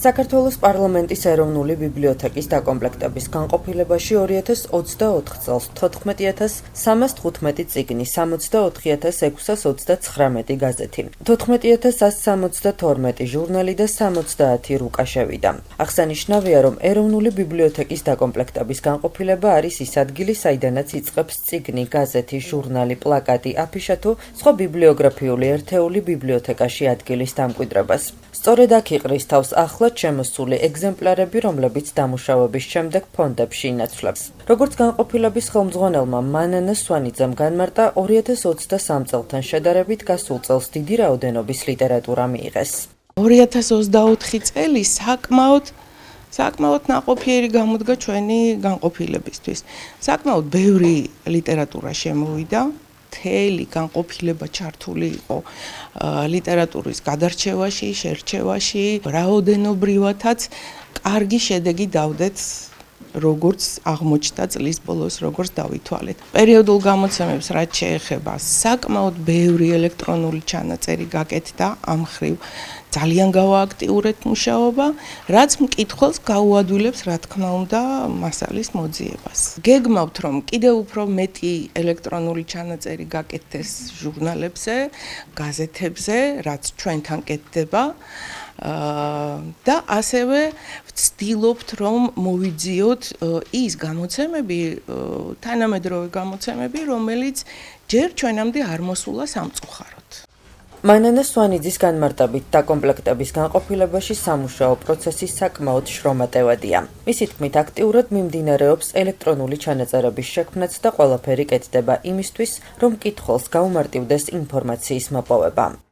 საქართველოს პარლამენტის ეროვნული ბიბლიოთეკის დაკომპლექტების განყოფილებაში 2024 წელს 14315 წიგნი, 64629 გაზეთი, 14172 ჟურნალი და 70 რუკა შევიდა. აღსანიშნავია, რომ ეროვნული ბიბლიოთეკის დაკომპლექტების განყოფილება არის ის ადგილი, საიდანაც იწყებს წიგნი, გაზეთი, ჟურნალი, პლაკატი, აფიშა თუ სხვა ბიბლიოგრაფიული ერთეული ბიბლიოთეკაში ადგილის დამკვიდრებას. სწორედ აქ იყრის თავს ახლად შემოსული ეგზემპლარები, რომლებიც დამუშავების შემდეგ ფონდებში ინაცვლებს. როგორც განყოფილების ხელმძღვანელმა მანანა სვანიძემ განმარტა, 2023 წელთან შედარებით გასულ წელს დიდი რაოდენობის ლიტერატურა მიიღეს. 2024 წელი საკმაოდ ნაყოფიერი გამოდგა ჩვენი განყოფილებისთვის. საკმაოდ ბევრი ლიტერატურა შემოვიდა. მთელი განყოფილება ჩართული იყო ლიტერატურის გადარჩევაში, შერჩევაში, რაოდენობრივათაც კარგი შედეგი დავდეთ, როგორც აღმოჩნდა წლის ბოლოს, როგორც დავითვალეთ. პერიოდულ გამოცემებს რაც შეეხება, საკმაოდ ბევრი ელექტრონული ჩანაწერი გაკეთდა ამ მხრივ. ძალიან გავააქტიურეთ მუშაობა, რაც მკითხველს გაუადვილებს, რა თქმა უნდა, მასალის მოძიებას. გეგმავთ, რომ კიდევ უფრო მეტი ელექტრონული ჩანაწერი გაკეთდეს ჟურნალებზე, გაზეთებზე, რაც ჩვენთან კეთდება. და ასევე ვცდილობთ, რომ მოვიძიოთ ის გამოცემები, თანამედროვე გამოცემები, რომელიც ჯერ ჩვენამდე არ მოსულა სამწუხაროდ. მანანა სვანიძის განმარტებით, დაკომპლექტების განყოფილებაში სამუშაო პროცესი საკმაოდ შრომატევადია. მისი თქმით, აქტიურად მიმდინარეობს ელექტრონული ჩანაწერების შექმნაც და ყველაფერი კეთდება იმისთვის, რომ მკითხველს გაუმარტივდეს ინფორმაციის მოპოვება.